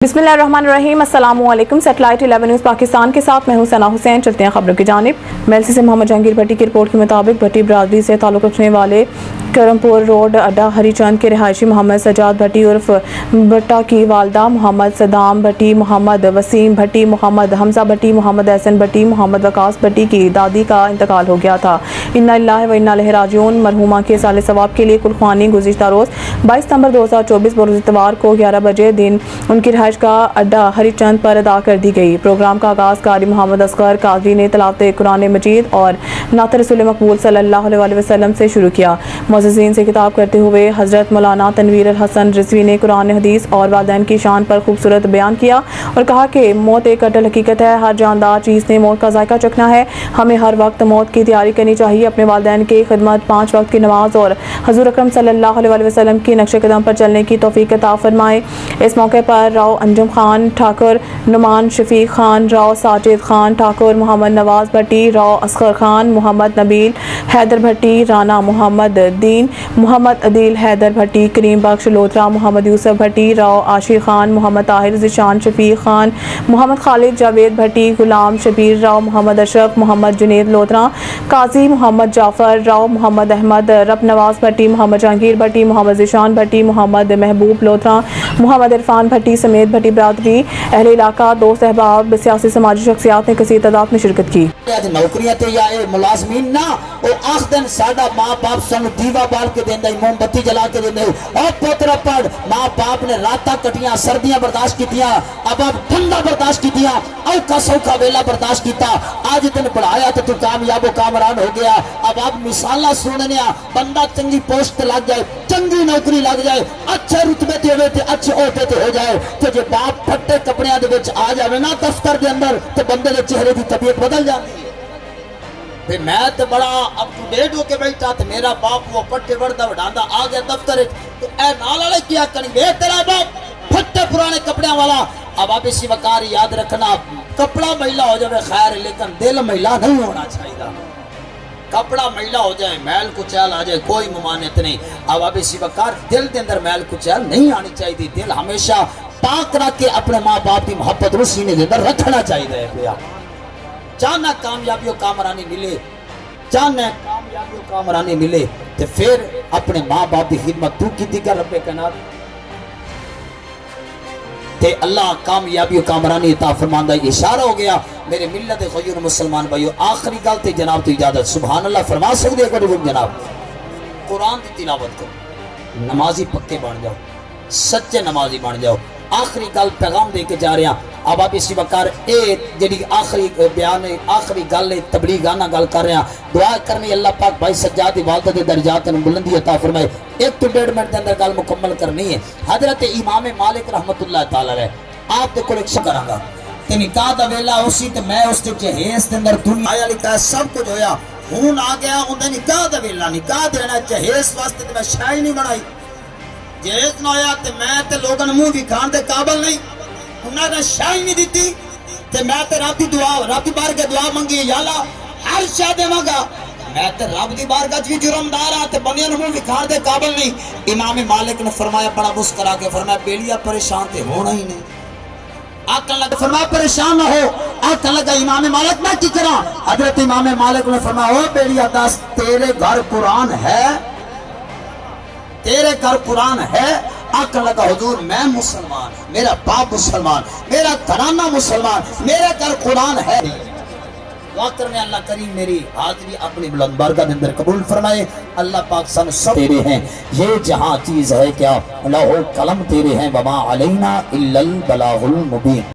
बिस्मिल्लाहिर्रहमानिर्रहीम अस्सलामुअलैकुम। Satellite 11 news Pakistan के साथ मैं हूं सना हुसैन। चलते हैं खबरों की जानिब। मेलसी से मोहम्मद जहांगीर भट्टी की रिपोर्ट के मुताबिक भट्टी बरादरी से ताल्लुक़ रखने वाले करमपुर रोड अड्डा हरीचंद के रिहायशी मोहम्मद सजाद भट्टी उर्फ भट्टा की वालदा मोहम्मद सदाम भट्टी, मोहम्मद वसीम भट्टी, मोहम्मद हमजा भट्टी, मोहम्मद एहसन भट्टी, मोहम्मद वकास भट्टी की दादी का इंतकाल हो गया था। इन्ना लिल्लाहि व इन्ना इलैहि राजिऊन। मरहूमा के साले सवाब के लिए कुलख्वानी गुज़िश्ता रोज़ 22 सितंबर 2024 बरोज़ इतवार को 11 बजे दिन उनकी रिहाइश का अड्डा हरीचंद पर अदा कर दी गई। प्रोग्राम का आगाज़ कारी मोहम्मद असगर कादरी ने तिलावत कुरान मजीद और नात रसूल मकबूल सल्लल्लाहु अलैहि वसल्लम से शुरू किया। मुअज़्ज़िज़ीन से खिताब करते हुए हज़रत मौलाना तनवीर अल हसन रिज़वी ने कुरान हदीस और वालिदैन की शान पर खूबसूरत बयान किया और कहा कि मौत एक अटल हकीकत है। हर जानदार चीज़ ने मौत का जायका चखना है। हमें हर वक्त मौत की तैयारी करनी चाहिए। अपने वालिदैन की खिदमत, 5 वक्त की नमाज और हज़ूर अकरम सल्लल्लाहु अलैहि वसल्लम की नक्श कदम पर चलने की तौफीक अता फरमाए। इस मौके पर राव अंजुम खान ठाकुर, नुमान शफीक खान, राव साजिद खान ठाकुर, मोहम्मद नवाज भट्टी, राव असगर खान, मोहम्मद नबील हैदर भट्टी, राना मोहम्मद दीन, मोहम्मद अदील हैदर भट्टी, करीम बख्श लोथरा, मोहम्मद यूसुफ भट्टी, राव आशिर खान, मोहम्मद ताहिर ज़िशान शफीक खान, मोहम्मद खालिद जावेद भट्टी, गुलाम शबीर, राव मोहम्मद अशरफ, मोहम्मद जुनेद लोथरा, काजी मोहम्मद जाफ़र, राव मोहम्मद अहमद, रब नवाज भट्टी, मोहम्मद जहांगीर भट्टी, मोहम्मद ज़िशान भट्टी, मोहम्मद महबूब लोथरा, मोहम्मद इरफान भट्टी समेत भट्टी बरादरी, अहले इलाका, दोस्त अहबाब, सियासी समाजी शख्सियात ने कसीर तादाद में शिरकत की। नौकरियां ते या मुलाजमीन ना वो आखदन साडा माँ बाप सानू दीवा बाल के देंदा, मोमबत्ती जला के देंदे। और पोतरा पढ़, माँ बाप ने रातां कटियां, सर्दियां बर्दाश्त कीतियां, अब ठंडा बर्दाश्त कीतियां, औखा सौखा वेला बर्दाश्त कीता। आज दिन पढ़ाया तो तू कामयाबो कामरान हो गया। अब आप मिसाला सुनने बंदा चंगी पोस्ट लग जाए, चंगी नौकरी लग जाए, अच्छे रुतबे ते होवे ते अच्छे ओहदे ते हो जाए, तो जे बाप फट्टे कपड़ियां दे विच आ जावे ना दफ्तर दे अंदर, तो बंदे दे चेहरे दी तबीयत बदल जाती है। मैं तो बड़ा अप टू डेट होके बैठा, तो मेरा बाप वो पट्टे वड़दा वडांदा आ गया दफ्तर, तो ए नाल वाले क्या करेंगे, तेरा बाप फट्टे पुराने कपड़े वाला। अब आप इसी वकार याद रखना, कपड़ा मैला हो जाए खैर, लेकिन दिल मैला नहीं होना चाहिए। कपड़ा मैला हो जाए, मैल कुचैल आ जाए, कोई ममानियत नहीं। अब आप इसी वकार दिल के अंदर मैल कुचैल नहीं आनी चाहिए। दिल हमेशा पाक रख के अपने माँ बाप की मोहब्बत को सीने के अंदर रखना चाहिए। भैया चाहना कामयाबियों कामरानी मिले, चाहना कामयाबियों कामरानी मिले, तो फिर अपने माँ बाप की खिदमत तू की कर रब्बे कनात, ते अल्लाह कामयाबियों कामरानी अता फरमांदा। इशारा हो गया मेरे मिल्लत खयूर मुसलमान भाइयों। आखिरी गल ते जनाब तो इजाजत, सुभान अल्लाह फरमा सकते हो जनाब, कुरान की तिलावत करो, नमाजी पक्के बन जाओ, सच्चे नमाजी बन जाओ। आखिरी गल पैगाम दे के जा रहे हैं। अब आप इसी वकार जी आखिरी बयान है, आखिरी गल है, तबलीगाना गल कर रहे हैं। दुआ करनी अल्लाह पाक भाई सज्जाद की वालदा दे दर्जात में बुलंदी अता फरमाए। 1 to 1.5 मिनट के अंदर गल मुकम्मल करनी है। हजरत इमाम मालिक रहमतुल्लाह तआला अलैह आप दे कोल एक करांगा ते निकाह दा वेला उसी ते मैं उस ते जहेज दे अंदर दुनिया वाली का सब कुछ होया, हुन आ गया उनका निकाह दा वेला, निकाह देना जहेज वास्ते ते मैं शाही नहीं बनाई, जहेज ना होया ते मैं ते लोगों ने मुंह विखाण दे काबिल नहीं, उन्होंने शाही नहीं दी, ते मैं ते रब दी दुआ, रब दी बारगाह दुआ मंगी, या अल्लाह हर शय देवांगा। मैं ते रब दी बारगाह भी जुर्मदार आ, ते बंदियां नूं विखाण दे काबिल नहीं। इमाम मालिक ने फरमाया, बड़ा मुस्कुरा के फरमाया, बेलिया परेशान ते होना ही नहीं। आकन लगा फरमाया परेशान ना हो। आकन लगा इमाम मालिक मैं की करा। हजरत इमाम मालिक ने फरमाया, ओ बेलिया दस तेरे घर कुरान है, तेरे घर कुरान है। आकन लगा हुजूर मैं मुसलमान, मेरा बाप मुसलमान, मेरा घराना मुसलमान, मेरे घर कुरान है। दुआ करने अल्लाह करीम मेरी हाजिरी अपनी बुलंद बारगाह के अंदर कबूल फरमाए। अल्लाह पाक सन सब तेरे हैं, ये जहां चीज है क्या लौह कलम तेरे हैं, वमा अलैना इल्लल बलागुल मुबीन।